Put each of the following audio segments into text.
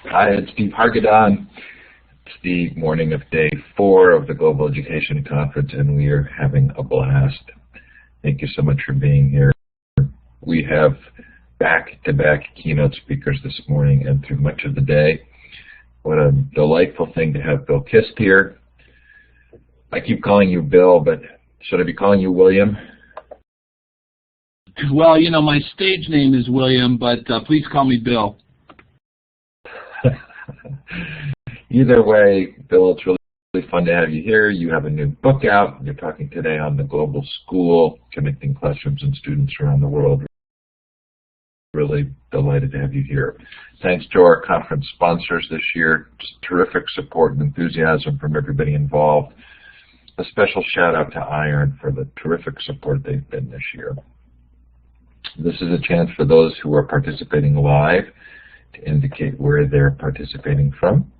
Hi, it's Steve Hargadon. It's the morning of day 4 of the Global Education Conference, and we are having a blast. Thank you so much for being here. We have back-to-back keynote speakers this morning and through much of the day. What a delightful thing to have Bill Kist here. I keep calling you Bill, but should I be calling you William? Well, you know, my stage name is William, but please call me Bill. Either way, Bill, it's really fun to have you here. You have a new book out. You're talking today on the global school, connecting classrooms and students around the world. Really delighted to have you here. Thanks to our conference sponsors this year. Just terrific support and enthusiasm from everybody involved. A special shout out to IRON for the terrific support they've been this year. This is a chance for those who are participating live to indicate where they're participating from.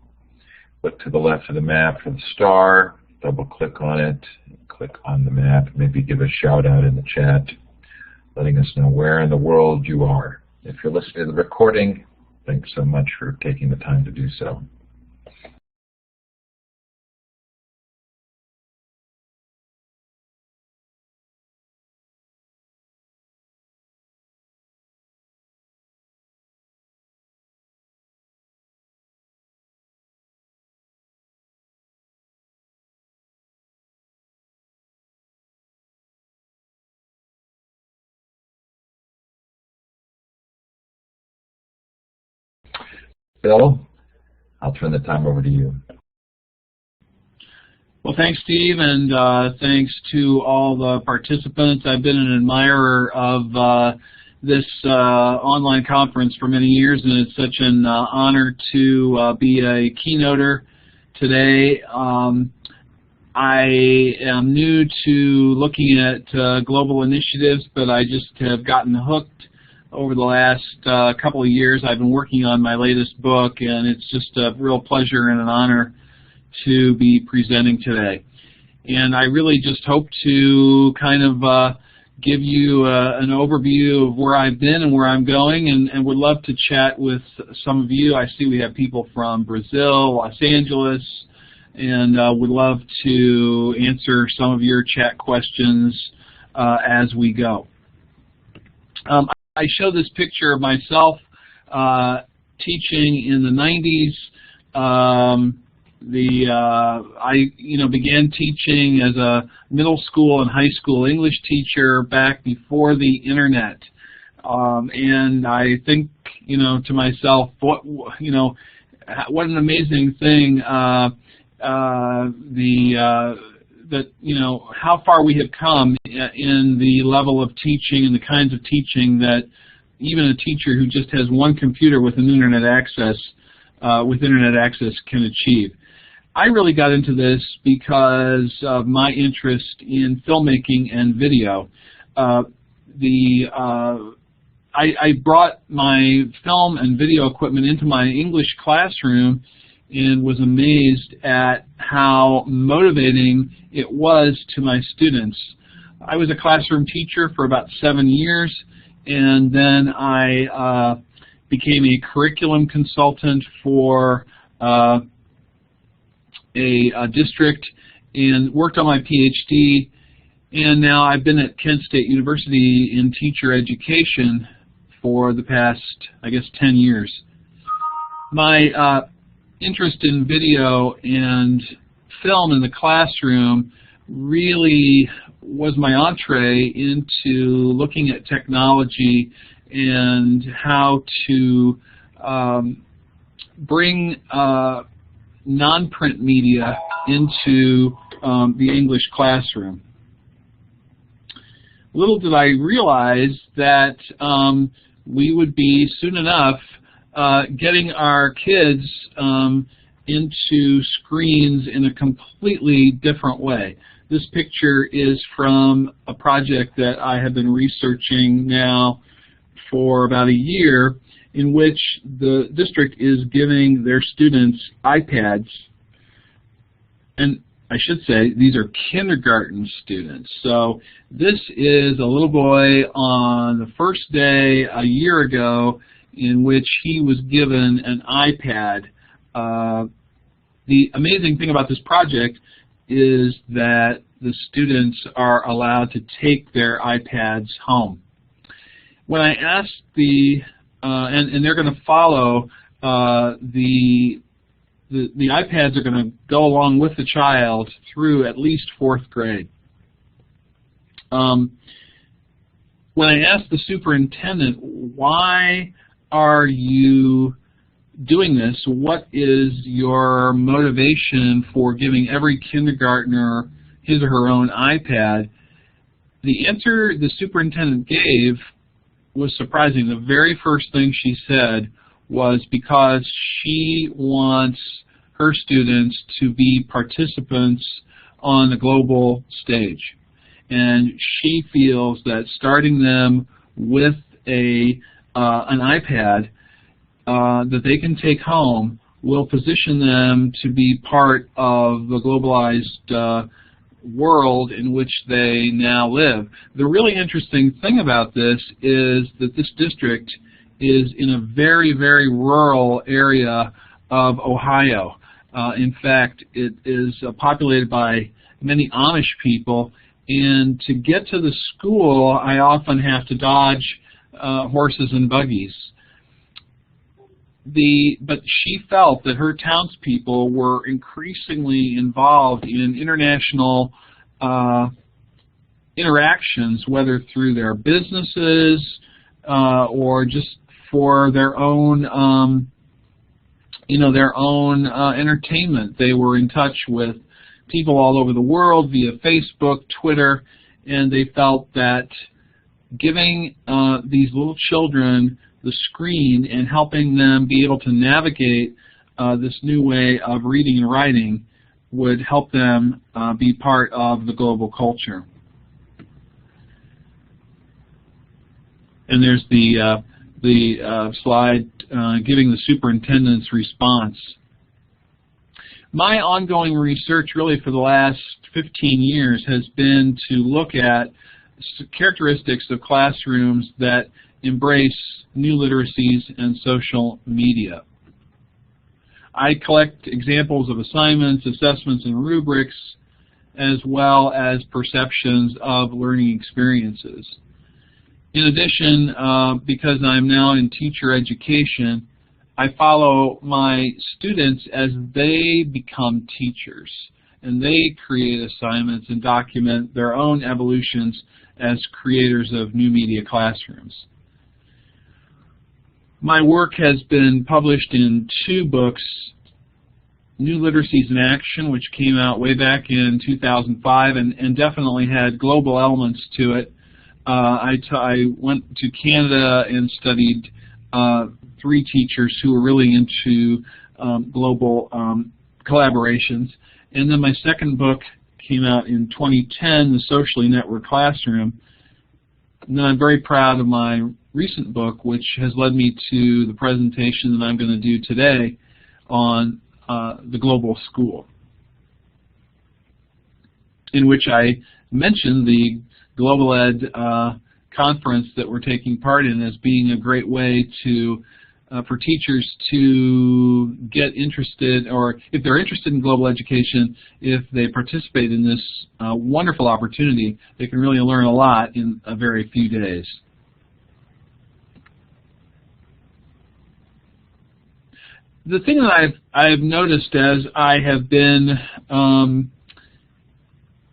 Look to the left of the map for the star, double click on it, click on the map, maybe give a shout out in the chat, letting us know where in the world you are. If you're listening to the recording, thanks so much for taking the time to do so. Bill, I'll turn the time over to you. Well, thanks, Steve, and thanks to all the participants. I've been an admirer of this online conference for many years, and it's such an honor to be a keynoter today. I am new to looking at global initiatives, but I just have gotten hooked over the last couple of years. I've been working on my latest book, and it's just a real pleasure and an honor to be presenting today. And I really just hope to kind of give you an overview of where I've been and where I'm going, and would love to chat with some of you. I see we have people from Brazil, Los Angeles, and would love to answer some of your chat questions as we go. I show this picture of myself teaching in the 90s. I began teaching as a middle school and high school English teacher back before the internet, and I think to myself, what an amazing thing that how far we have come in the level of teaching and the kinds of teaching that even a teacher who just has one computer with an internet access can achieve. I really got into this because of my interest in filmmaking and video. I brought my film and video equipment into my English classroom and was amazed at how motivating it was to my students. I was a classroom teacher for about 7 years, and then I became a curriculum consultant for a district and worked on my PhD, and now I've been at Kent State University in teacher education for the past, I guess, 10 years. My interest in video and film in the classroom really was my entree into looking at technology and how to bring non-print media into the English classroom. Little did I realize that we would be soon enough getting our kids into screens in a completely different way. This picture is from a project that I have been researching now for about a year, in which the district is giving their students iPads, and I should say these are kindergarten students. So this is a little boy on the first day a year ago in which he was given an iPad. The amazing thing about this project is that the students are allowed to take their iPads home. When I asked and they're going to follow the iPads are going to go along with the child through at least 4th grade. When I asked the superintendent, why are you doing this? What is your motivation for giving every kindergartner his or her own iPad? The answer the superintendent gave was surprising. The very first thing she said was because she wants her students to be participants on the global stage. And she feels that starting them with an iPad that they can take home will position them to be part of the globalized world in which they now live. The really interesting thing about this is that this district is in a very, very rural area of Ohio. In fact, it is populated by many Amish people, and to get to the school, I often have to dodge horses and buggies. But she felt that her townspeople were increasingly involved in international interactions, whether through their businesses or just for their own, entertainment. They were in touch with people all over the world via Facebook, Twitter, and they felt that giving these little children the screen and helping them be able to navigate this new way of reading and writing would help them be part of the global culture. And there's the slide giving the superintendent's response. My ongoing research really for the last 15 years has been to look at characteristics of classrooms that embrace new literacies and social media. I collect examples of assignments, assessments, and rubrics, as well as perceptions of learning experiences. In addition, because I'm now in teacher education, I follow my students as they become teachers, and they create assignments and document their own evolutions as creators of new media classrooms. My work has been published in 2 books, New Literacies in Action, which came out way back in 2005 and definitely had global elements to it. I went to Canada and studied 3 teachers who were really into global collaborations. And then my second book came out in 2010, The Socially Networked Classroom. And I'm very proud of my recent book, which has led me to the presentation that I'm going to do today on the global school, in which I mentioned the Global Ed conference that we're taking part in as being a great way to for teachers to get interested, or if they're interested in global education, if they participate in this wonderful opportunity, they can really learn a lot in a very few days. The thing that I've noticed as I have been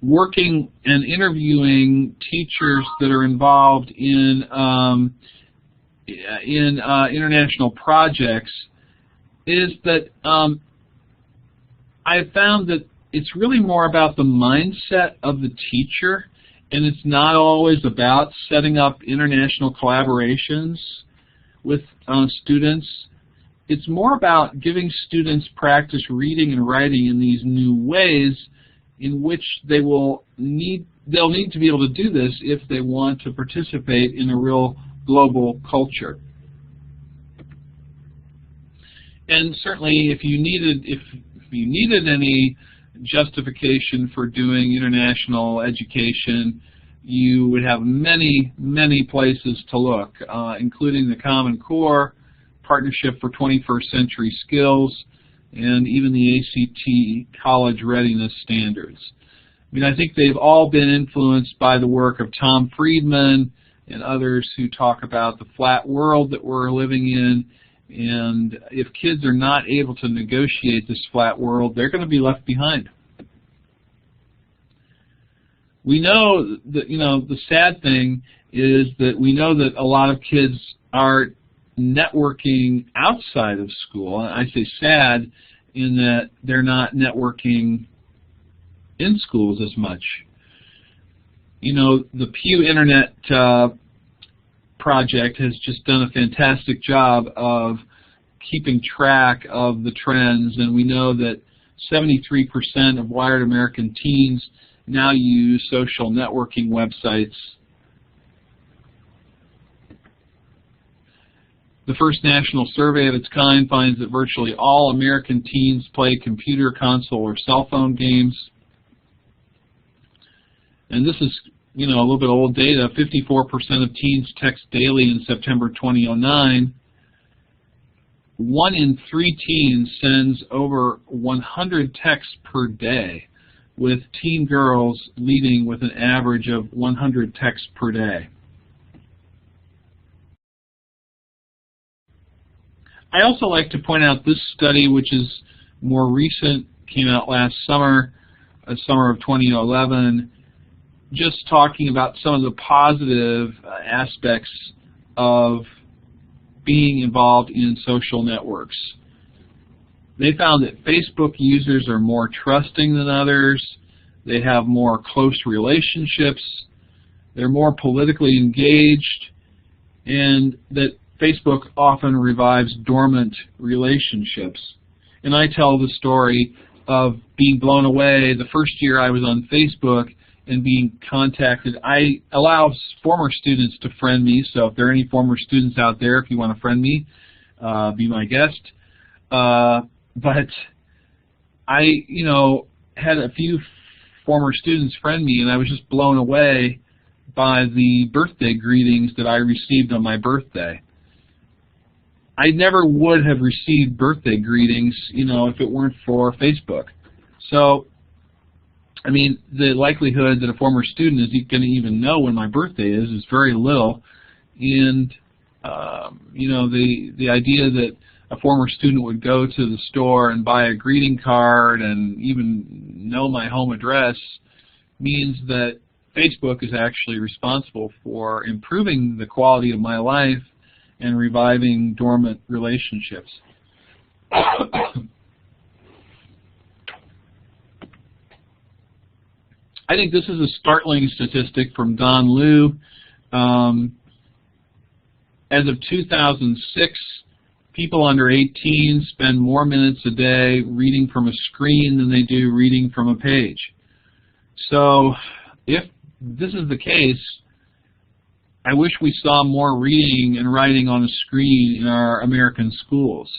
working and interviewing teachers that are involved in international projects is that I've found that it's really more about the mindset of the teacher, and it's not always about setting up international collaborations with students. It's more about giving students practice reading and writing in these new ways in which they'll need to be able to do this if they want to participate in a real global culture. And certainly if you needed any justification for doing international education, you would have many, many places to look, including the Common Core, Partnership for 21st Century Skills, and even the ACT College Readiness Standards. I mean, I think they've all been influenced by the work of Tom Friedman and others who talk about the flat world that we're living in, and if kids are not able to negotiate this flat world, they're going to be left behind. We know that, the sad thing is that we know that a lot of kids are networking outside of school. I say sad in that they're not networking in schools as much. The Pew Internet Project has just done a fantastic job of keeping track of the trends, and we know that 73% of wired American teens now use social networking websites. The first national survey of its kind finds that virtually all American teens play computer, console, or cell phone games. And this is, a little bit old data. 54% of teens text daily in September 2009. 1 in 3 teens sends over 100 texts per day, with teen girls leading with an average of 100 texts per day. I also like to point out this study, which is more recent, came out last summer, summer of 2011, just talking about some of the positive aspects of being involved in social networks. They found that Facebook users are more trusting than others, they have more close relationships, they're more politically engaged, and that Facebook often revives dormant relationships. And I tell the story of being blown away the first year I was on Facebook and being contacted. I allow former students to friend me, so if there are any former students out there, if you want to friend me, be my guest. But I, had a few former students friend me, and I was just blown away by the birthday greetings that I received on my birthday. I never would have received birthday greetings, if it weren't for Facebook. So, I mean, the likelihood that a former student is going to even know when my birthday is very little. And, the idea that a former student would go to the store and buy a greeting card and even know my home address means that Facebook is actually responsible for improving the quality of my life and reviving dormant relationships. I think this is a startling statistic from Don Liu. As of 2006, people under 18 spend more minutes a day reading from a screen than they do reading from a page. So if this is the case, I wish we saw more reading and writing on a screen in our American schools.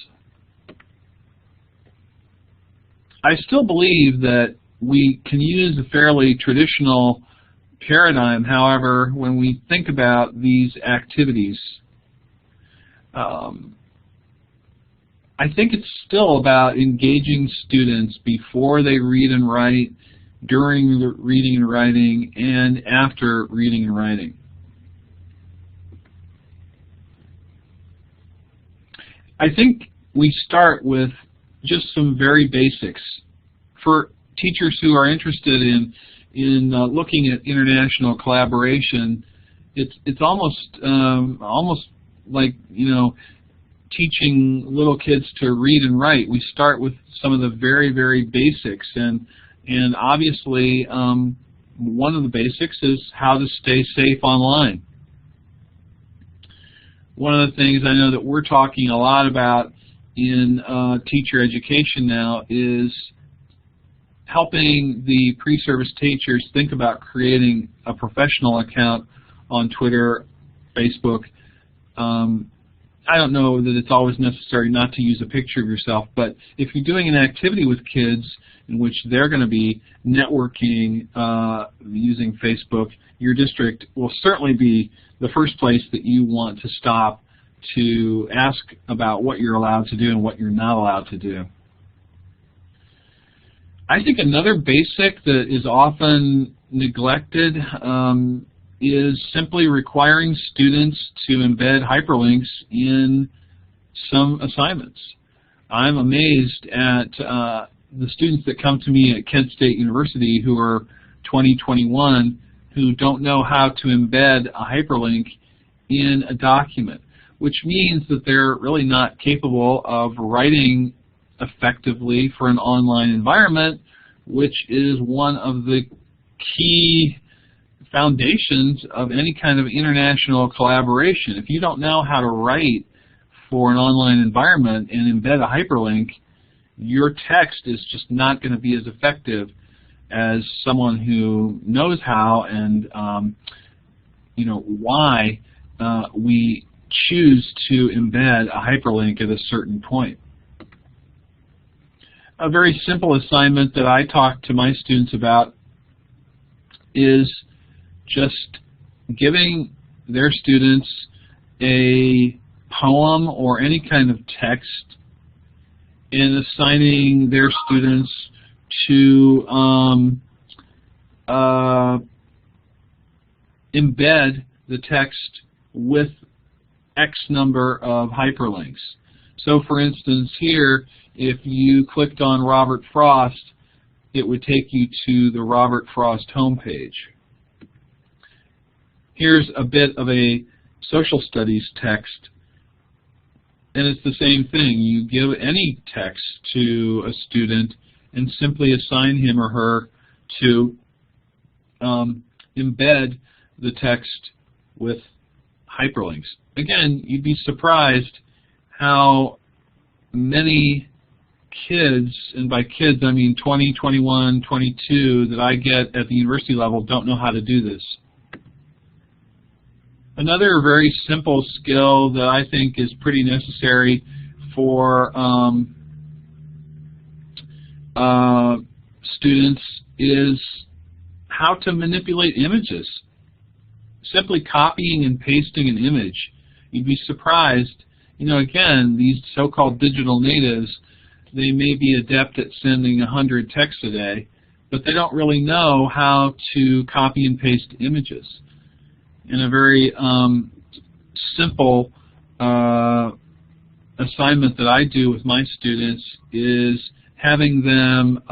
I still believe that we can use a fairly traditional paradigm, however, when we think about these activities. I think it's still about engaging students before they read and write, during the reading and writing, and after reading and writing. I think we start with just some very basics. For teachers who are interested in looking at international collaboration, it's almost like teaching little kids to read and write. We start with some of the very, very basics, and obviously one of the basics is how to stay safe online. One of the things I know that we're talking a lot about in teacher education now is helping the pre-service teachers think about creating a professional account on Twitter, Facebook. I don't know that it's always necessary not to use a picture of yourself, but if you're doing an activity with kids in which they're going to be networking using Facebook, your district will certainly be the first place that you want to stop to ask about what you're allowed to do and what you're not allowed to do. I think another basic that is often neglected is simply requiring students to embed hyperlinks in some assignments. I'm amazed at the students that come to me at Kent State University who are 2021 who don't know how to embed a hyperlink in a document, which means that they're really not capable of writing effectively for an online environment, which is one of the key foundations of any kind of international collaboration. If you don't know how to write for an online environment and embed a hyperlink, your text is just not going to be as effective as someone who knows how and why we choose to embed a hyperlink at a certain point. A very simple assignment that I talk to my students about is just giving their students a poem or any kind of text and assigning their students to embed the text with X number of hyperlinks. So for instance here, if you clicked on Robert Frost, it would take you to the Robert Frost homepage. Here's a bit of a social studies text, and it's the same thing. You give any text to a student and simply assign him or her to embed the text with hyperlinks. Again, you'd be surprised how many kids, and by kids I mean 20, 21, 22, that I get at the university level don't know how to do this. Another very simple skill that I think is pretty necessary for students is how to manipulate images. Simply copying and pasting an image. You'd be surprised, again, these so-called digital natives, they may be adept at sending 100 texts a day, but they don't really know how to copy and paste images. And a very simple assignment that I do with my students is having them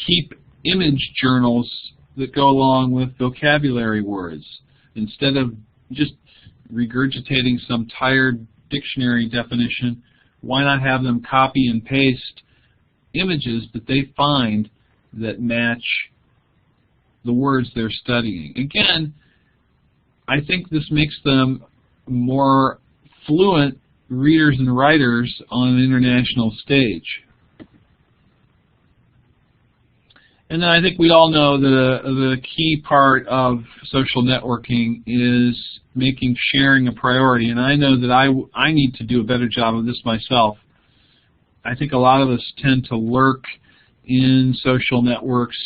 keep image journals that go along with vocabulary words. Instead of just regurgitating some tired dictionary definition, why not have them copy and paste images that they find that match the words they're studying. Again, I think this makes them more fluent readers and writers on an international stage. And then I think we all know that the key part of social networking is making sharing a priority. And I know that I need to do a better job of this myself. I think a lot of us tend to lurk in social networks,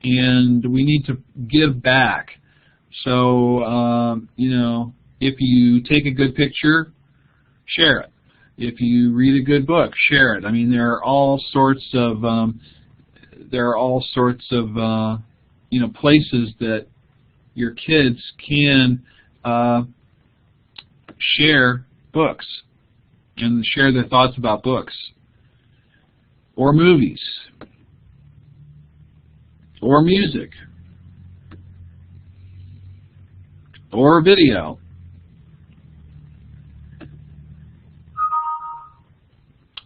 and we need to give back. So, if you take a good picture, share it. If you read a good book, share it. I mean, there are all sorts of places that your kids can share books and share their thoughts about books, or movies, or music, or video.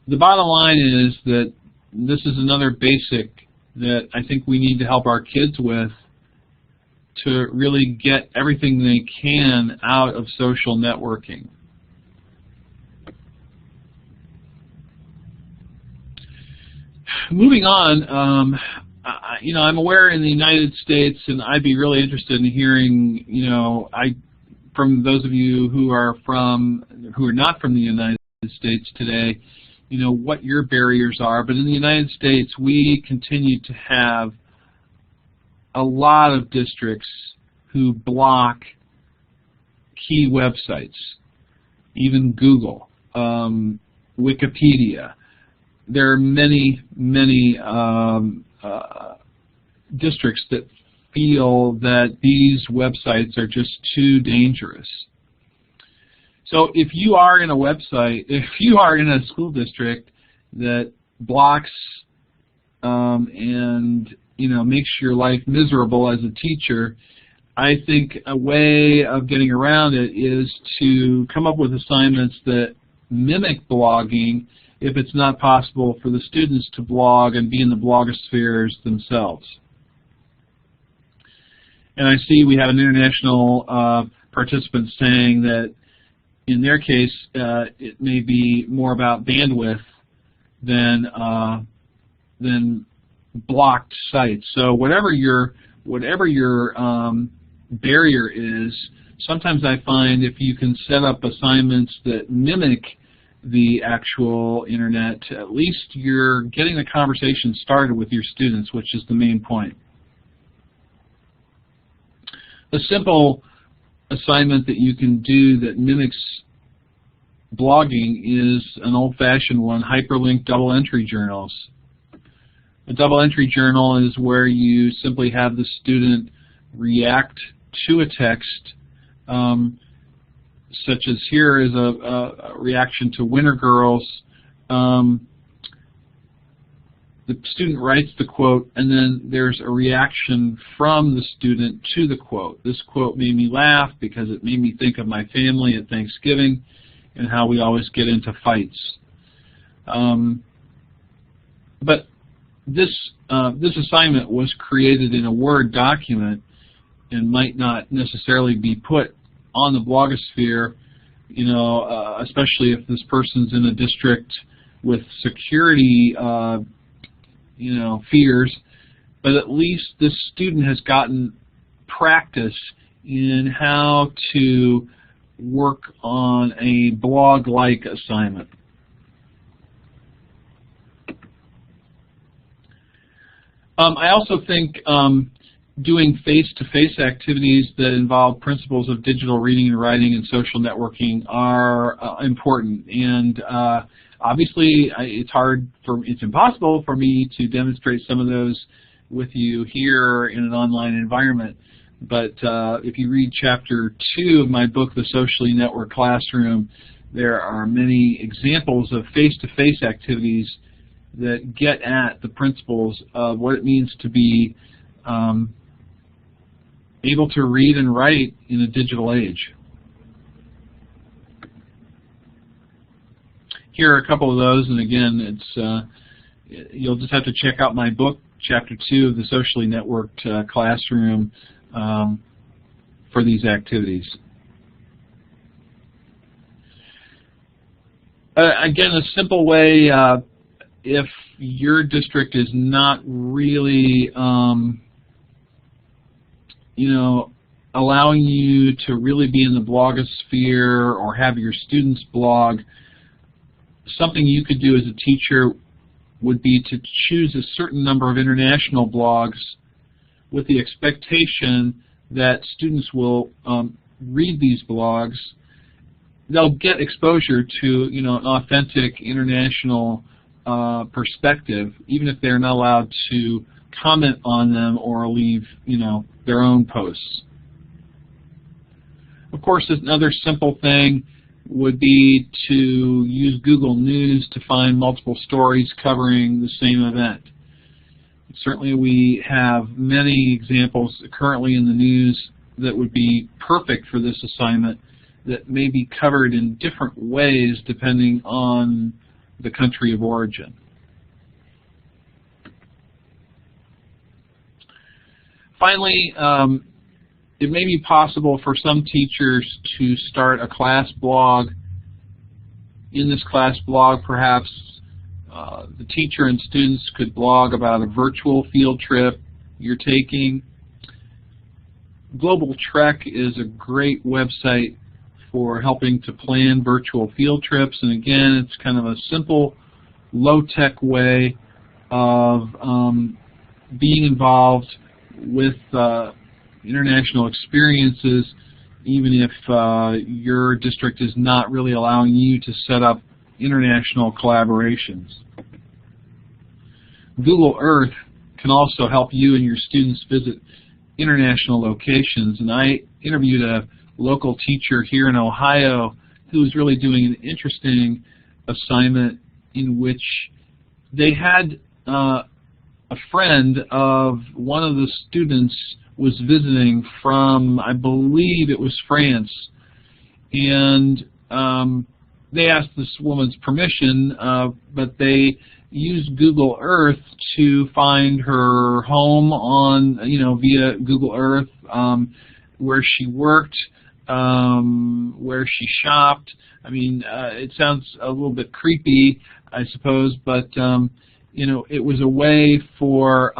The bottom line is that this is another basic that I think we need to help our kids with to really get everything they can out of social networking. Moving on, I'm aware in the United States, and I'd be really interested in hearing, from those of you who are not from the United States today, what your barriers are. But in the United States, we continue to have a lot of districts who block key websites, even Google, Wikipedia. There are many, many districts that feel that these websites are just too dangerous. So if you are in a website, if you are in a school district that blocks and makes your life miserable as a teacher, I think a way of getting around it is to come up with assignments that mimic blogging if it's not possible for the students to blog and be in the blogospheres themselves. And I see we have an international participant saying that in their case it may be more about bandwidth than blocked sites. So whatever your barrier is, sometimes I find if you can set up assignments that mimic the actual internet, at least you're getting the conversation started with your students, which is the main point. A simple assignment that you can do that mimics blogging is an old-fashioned one, hyperlinked double-entry journals. A double-entry journal is where you simply have the student react to a text, such as here is a reaction to WINTERGIRLS. The student writes the quote, and then there's a reaction from the student to the quote. This quote made me laugh because it made me think of my family at Thanksgiving and how we always get into fights. But this assignment was created in a Word document and might not necessarily be put on the blogosphere, especially if this person's in a district with security fears, but at least this student has gotten practice in how to work on a blog-like assignment. I also think doing face-to-face activities that involve principles of digital reading and writing and social networking are important. And obviously, it's impossible for me to demonstrate some of those with you here in an online environment. But if you read Chapter 2 of my book, The Socially Networked Classroom, there are many examples of face-to-face activities that get at the principles of what it means to be able to read and write in a digital age. Here are a couple of those, and again, you'll just have to check out my book, Chapter 2 of the Socially Networked Classroom, for these activities. Again, a simple way, if your district is not really allowing you to really be in the blogosphere or have your students blog, something you could do as a teacher would be to choose a certain number of international blogs with the expectation that students will read these blogs. They'll get exposure to an authentic international perspective, even if they're not allowed to comment on them or leave their own posts. Of course, another simple thing would be to use Google News to find multiple stories covering the same event. Certainly we have many examples currently in the news that would be perfect for this assignment that may be covered in different ways depending on the country of origin. Finally, it may be possible for some teachers to start a class blog. In this class blog, perhaps the teacher and students could blog about a virtual field trip you're taking. Global Trek is a great website for helping to plan virtual field trips, and again, it's kind of a simple, low-tech way of being involved with international experiences even if your district is not really allowing you to set up international collaborations. Google Earth can also help you and your students visit international locations, and I interviewed a local teacher here in Ohio who was really doing an interesting assignment in which they had a friend of one of the students was visiting from, I believe it was France, and they asked this woman's permission, but they used Google Earth to find her home on, via Google Earth, where she worked, where she shopped. I mean, it sounds a little bit creepy, I suppose, but it was a way for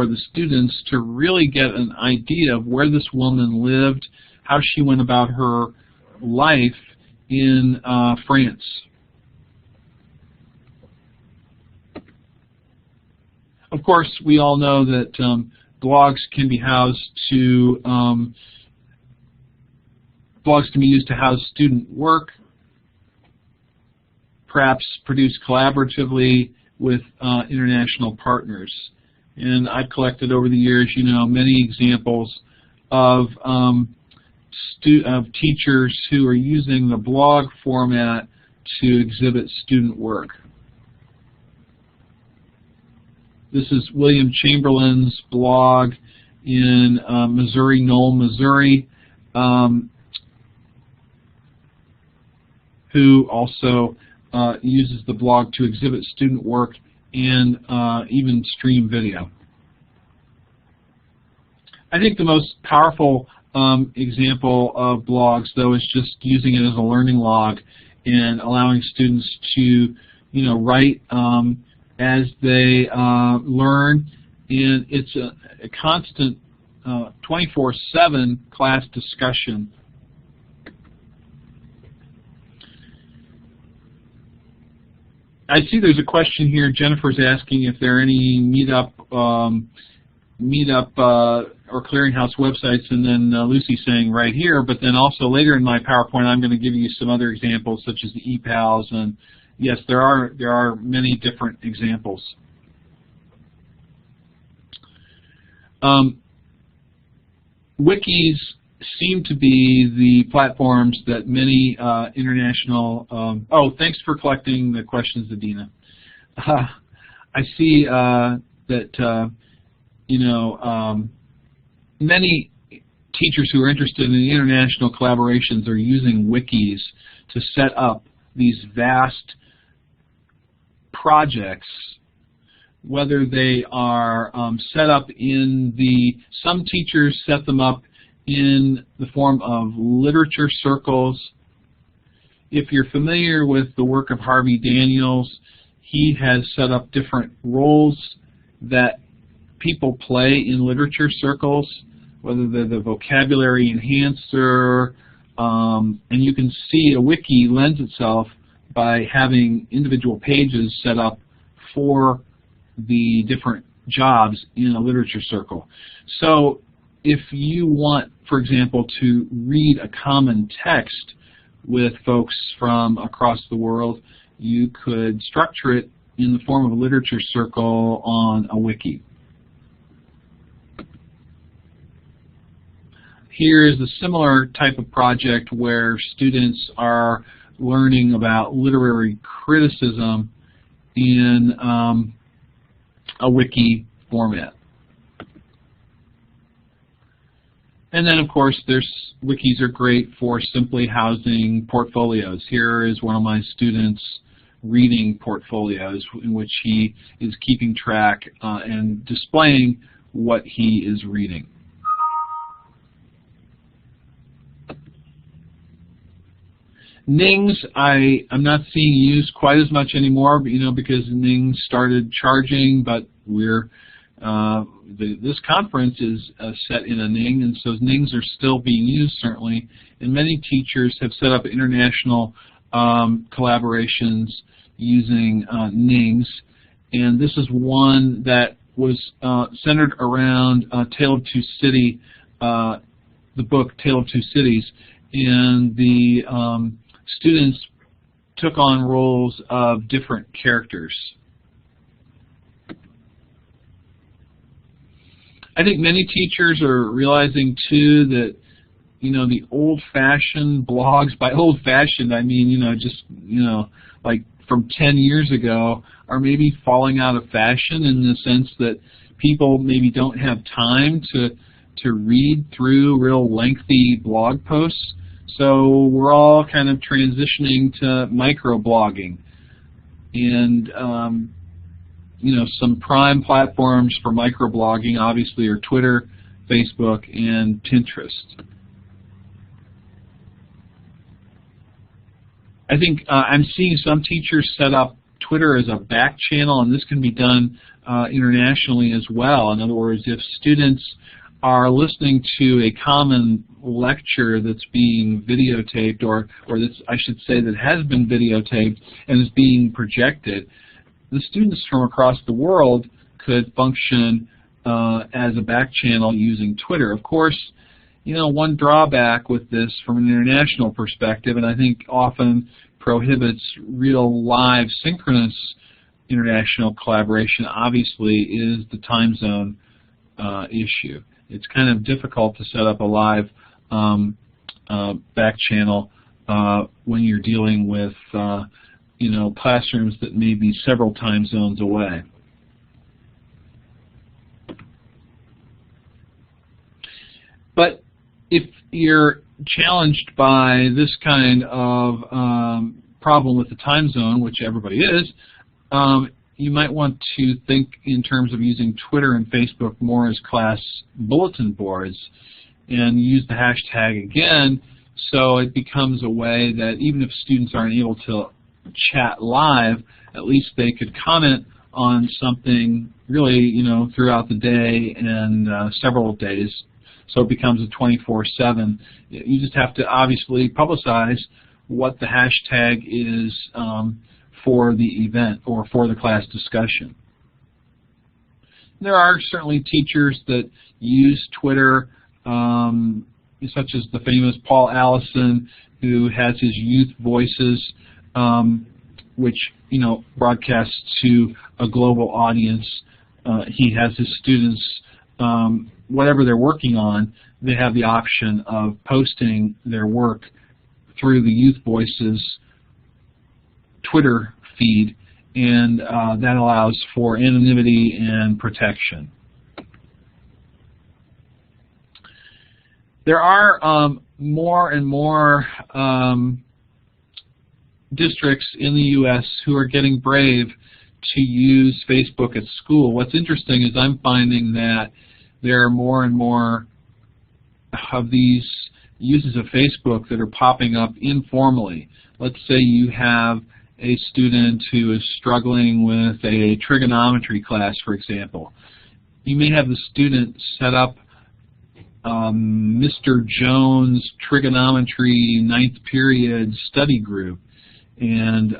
the students to really get an idea of where this woman lived, how she went about her life in France. Of course, we all know that blogs can be used to house student work, perhaps produced collaboratively with international partners. And I've collected over the years, many examples of teachers who are using the blog format to exhibit student work. This is William Chamberlain's blog in Missouri, Knoll, Missouri, who also uses the blog to exhibit student work and even stream video. I think the most powerful example of blogs, though, is just using it as a learning log and allowing students to, write as they learn, and it's a constant 24/7 class discussion. I see there's a question here. Jennifer's asking if there are any meetup or clearinghouse websites, and then Lucy saying right here, but then also later in my PowerPoint I'm going to give you some other examples such as the ePals, and yes, there are many different examples. Wikis seem to be the platforms that many international... thanks for collecting the questions, Adina. I see that many teachers who are interested in international collaborations are using wikis to set up these vast projects, whether they are set up in some teachers set them up in the form of literature circles. If you're familiar with the work of Harvey Daniels, he has set up different roles that people play in literature circles, whether they're the vocabulary enhancer, and you can see a wiki lends itself by having individual pages set up for the different jobs in a literature circle. So if you want, for example, to read a common text with folks from across the world, you could structure it in the form of a literature circle on a wiki. Here is a similar type of project where students are learning about literary criticism in a wiki format. And then, of course, wikis are great for simply housing portfolios. Here is one of my students' reading portfolios in which he is keeping track and displaying what he is reading. NINGS, I'm not seeing used quite as much anymore, because NINGS started charging, but this conference is set in a NING, and so NINGS are still being used, certainly. And many teachers have set up international collaborations using NINGS, and this is one that was centered around Tale of Two Cities the book Tale of Two Cities, and the students took on roles of different characters. I think many teachers are realizing too that, you know, the old-fashioned blogs, by old-fashioned I mean, you know, just, you know, like from 10 years ago, are maybe falling out of fashion in the sense that people maybe don't have time to read through real lengthy blog posts. So we're all kind of transitioning to microblogging. And you know, some prime platforms for microblogging obviously are Twitter, Facebook, and Pinterest. I think I'm seeing some teachers set up Twitter as a back channel, and this can be done internationally as well. In other words, if students are listening to a common lecture that's being videotaped, or that's, I should say, that has been videotaped and is being projected, the students from across the world could function as a back channel using Twitter. Of course, you know, one drawback with this from an international perspective, and I think often prohibits real live synchronous international collaboration, obviously, is the time zone issue. It's kind of difficult to set up a live back channel when you're dealing with you know, classrooms that may be several time zones away. But if you're challenged by this kind of problem with the time zone, which everybody is, you might want to think in terms of using Twitter and Facebook more as class bulletin boards, and use the hashtag again, so it becomes a way that even if students aren't able to chat live, at least they could comment on something really, you know, throughout the day and several days. So it becomes a 24/7. You just have to obviously publicize what the hashtag is for the event or for the class discussion. There are certainly teachers that use Twitter, such as the famous Paul Allison, who has his Youth Voices, which, you know, broadcasts to a global audience. He has his students, whatever they're working on, they have the option of posting their work through the Youth Voices Twitter feed, and that allows for anonymity and protection. There are more and more districts in the U.S. who are getting brave to use Facebook at school. What's interesting is I'm finding that there are more and more of these uses of Facebook that are popping up informally. Let's say you have a student who is struggling with a trigonometry class, for example. You may have the student set up Mr. Jones Trigonometry 9th Period Study Group, and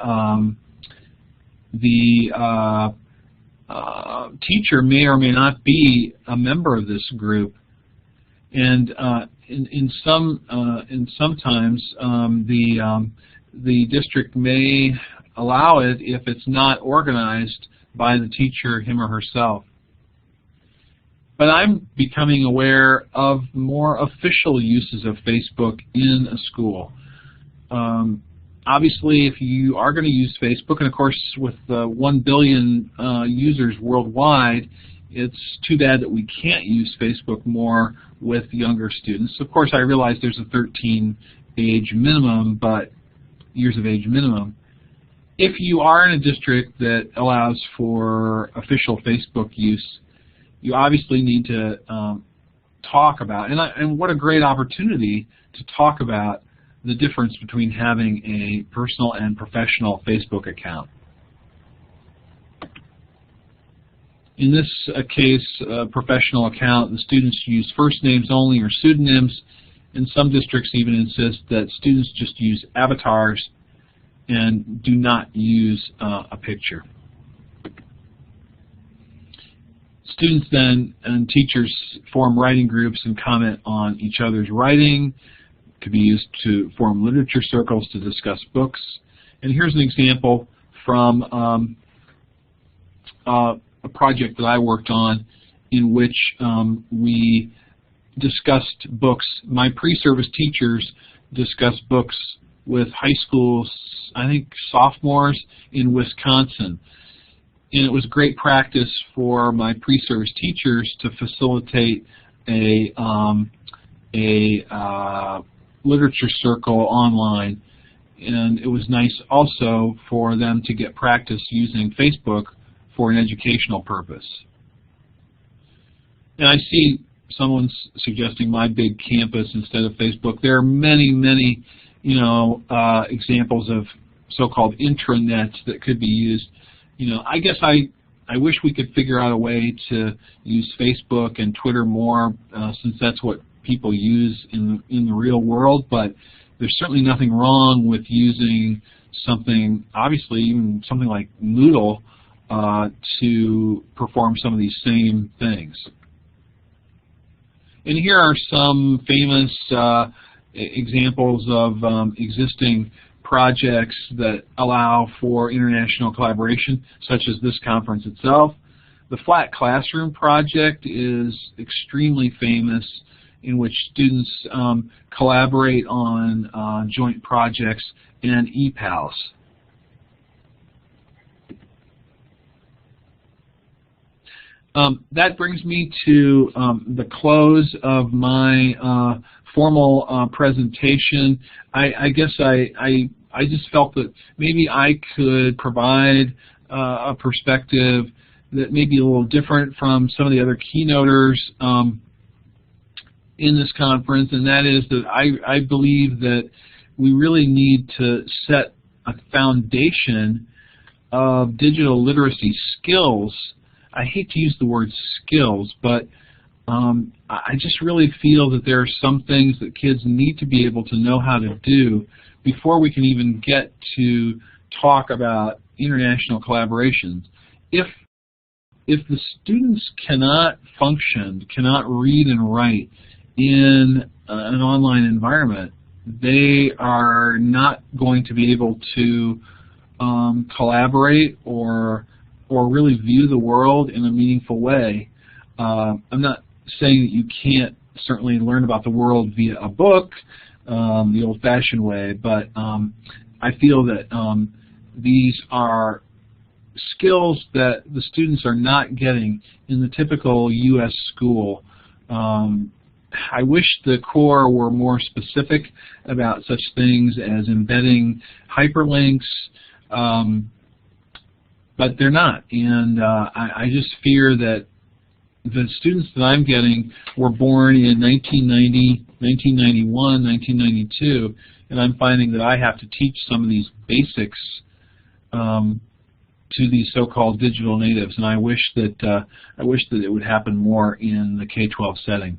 the teacher may or may not be a member of this group, and sometimes the district may allow it if it's not organized by the teacher, him or herself. But I'm becoming aware of more official uses of Facebook in a school. Obviously, if you are going to use Facebook, and of course with 1 billion users worldwide, it's too bad that we can't use Facebook more with younger students. Of course, I realize there's a 13 age minimum, but years of age minimum. If you are in a district that allows for official Facebook use, you obviously need to talk about, and what a great opportunity to talk about the difference between having a personal and professional Facebook account. In this case, professional account, the students use first names only or pseudonyms, and some districts even insist that students just use avatars and do not use a picture. Students then and teachers form writing groups and comment on each other's writing. It could be used to form literature circles to discuss books. And here's an example from a project that I worked on in which we discussed books. My pre-service teachers discussed books with high schools, I think sophomores in Wisconsin. And it was great practice for my pre-service teachers to facilitate a literature circle online. And it was nice also for them to get practice using Facebook for an educational purpose. And I see someone's suggesting My Big Campus instead of Facebook. There are many, many, examples of so-called intranets that could be used. I guess I wish we could figure out a way to use Facebook and Twitter more, since that's what people use in the real world. But there's certainly nothing wrong with using something, obviously even something like Moodle, to perform some of these same things. And here are some famous examples of existing projects that allow for international collaboration, such as this conference itself. The Flat Classroom project is extremely famous, in which students collaborate on joint projects and EPALs. That brings me to the close of my formal presentation. I guess I just felt that maybe I could provide a perspective that may be a little different from some of the other keynoters in this conference, and that is that I believe that we really need to set a foundation of digital literacy skills. I hate to use the word skills, but I just really feel that there are some things that kids need to be able to know how to do before we can even get to talk about international collaborations. If the students cannot function, cannot read and write in an online environment, they are not going to be able to collaborate or really view the world in a meaningful way. I'm not saying that you can't certainly learn about the world via a book, the old-fashioned way, but I feel that these are skills that the students are not getting in the typical U.S. school. I wish the core were more specific about such things as embedding hyperlinks, but they're not. And I just fear that the students that I'm getting were born in 1990, 1991, 1992, and I'm finding that I have to teach some of these basics to these so-called digital natives, and I wish that it would happen more in the K-12 setting.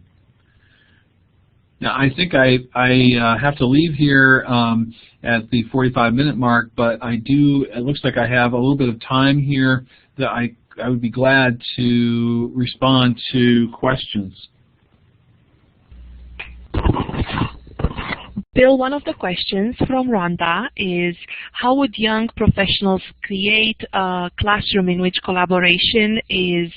Now, I think I have to leave here at the 45-minute mark, but it looks like I have a little bit of time here that I would be glad to respond to questions. Bill, one of the questions from Rhonda is, how would young professionals create a classroom in which collaboration is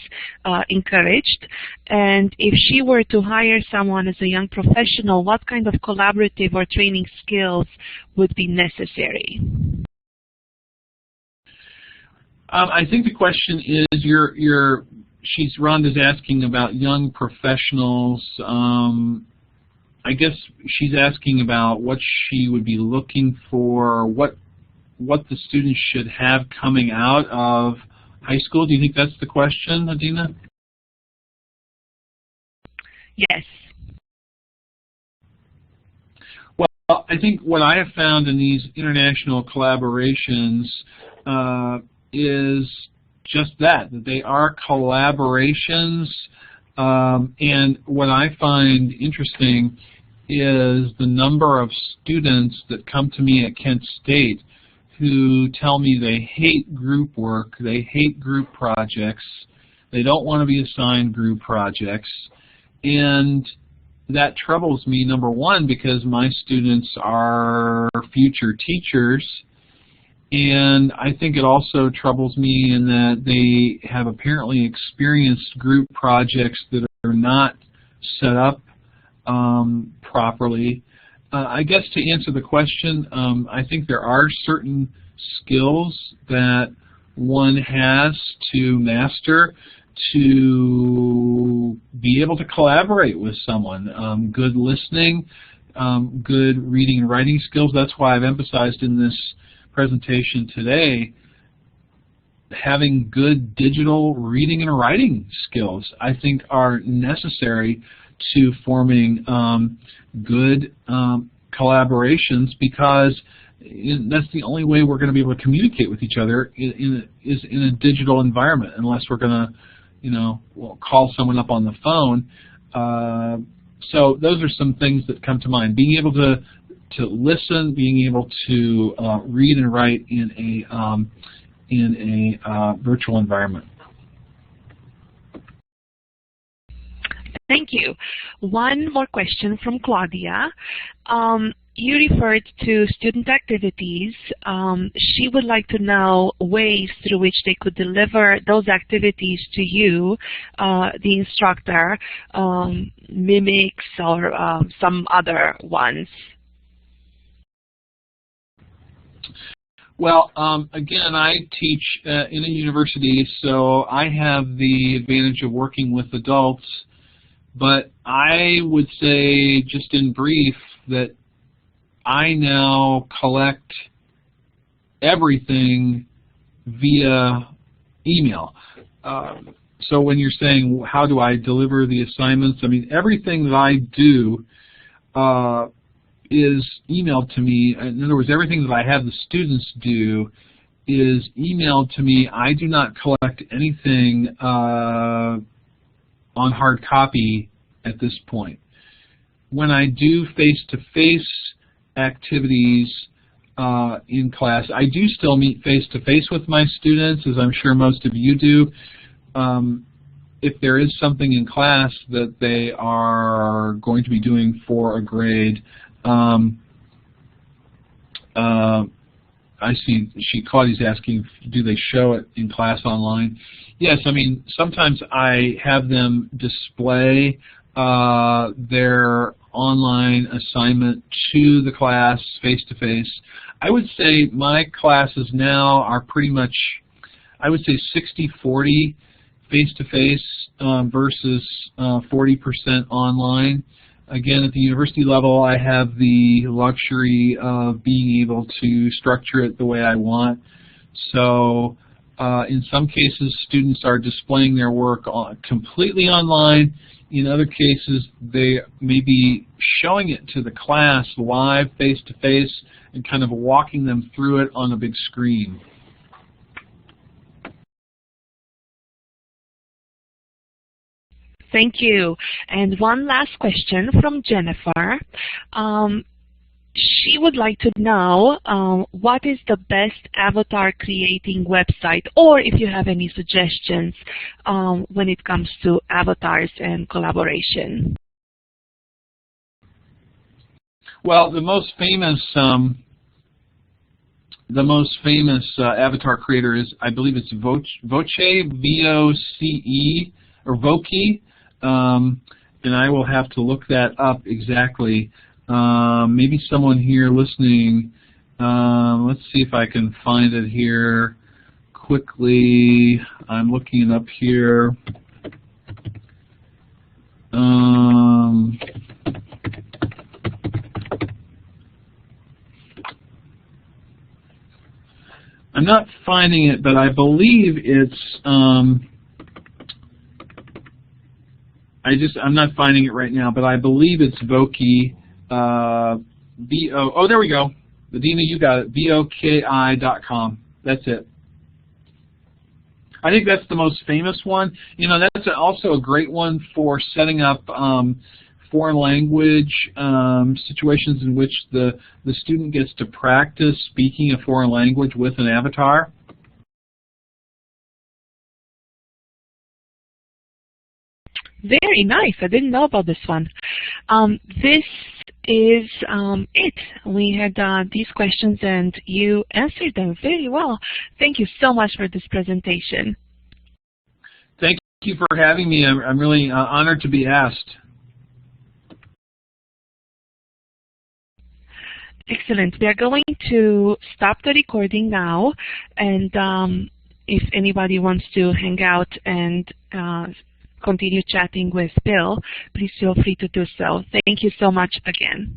encouraged? And if she were to hire someone as a young professional, what kind of collaborative or training skills would be necessary? I think the question is, Rhonda's asking about young professionals. I guess she's asking about what she would be looking for, what the students should have coming out of high school. Do you think that's the question, Adina? Yes. Well, I think what I have found in these international collaborations is just that they are collaborations. And what I find interesting is the number of students that come to me at Kent State who tell me they hate group work, they hate group projects, They don't want to be assigned group projects. And that troubles me, number one, because my students are future teachers. And I think it also troubles me in that they have apparently experienced group projects that are not set up properly. I guess to answer the question, I think there are certain skills that one has to master to be able to collaborate with someone. Good listening, good reading and writing skills. That's why I've emphasized in this presentation today having good digital reading and writing skills, I think, are necessary to forming good collaborations, because that's the only way we're going to be able to communicate with each other is in a digital environment, unless we're going to, call someone up on the phone. So those are some things that come to mind. Being able to listen, being able to read and write in a virtual environment. Thank you. One more question from Claudia. You referred to student activities. She would like to know ways through which they could deliver those activities to you, the instructor, mimics or some other ones. Well, again, I teach in a university, so I have the advantage of working with adults, but I would say, just in brief, that I now collect everything via email. So when you're saying, how do I deliver the assignments, I mean, everything that I do is emailed to me. In other words, everything that I have the students do is emailed to me. I do not collect anything on hard copy at this point. When I do face-to-face activities in class, I do still meet face-to-face with my students, as I'm sure most of you do. If there is something in class that they are going to be doing for a grade, I see Claudia's asking, do they show it in class online? Yes, I mean, sometimes I have them display their online assignment to the class face-to-face. I would say my classes now are pretty much, I would say 60-40 face-to-face versus 40% online. Again, at the university level, I have the luxury of being able to structure it the way I want. So in some cases, students are displaying their work completely online. In other cases, they may be showing it to the class live, face-to-face, and kind of walking them through it on a big screen. Thank you. And one last question from Jennifer. She would like to know what is the best avatar creating website, or if you have any suggestions when it comes to avatars and collaboration. Well, the most famous avatar creator is, I believe it's Voce, V-O-C-E, or Voki. And I will have to look that up exactly. Maybe someone here listening, let's see if I can find it here quickly. I'm looking it up here. I'm not finding it, but I believe it's I'm not finding it right now, but I believe it's Voki, oh, there we go. Dina, you got it, voki.com. That's it. I think that's the most famous one. You know, that's also a great one for setting up foreign language situations in which the student gets to practice speaking a foreign language with an avatar. Very nice. I didn't know about this one. This is it. We had these questions and you answered them very well. Thank you so much for this presentation. Thank you for having me. I'm really honored to be asked. Excellent. We are going to stop the recording now, and if anybody wants to hang out and continue chatting with Bill, please feel free to do so. Thank you so much again.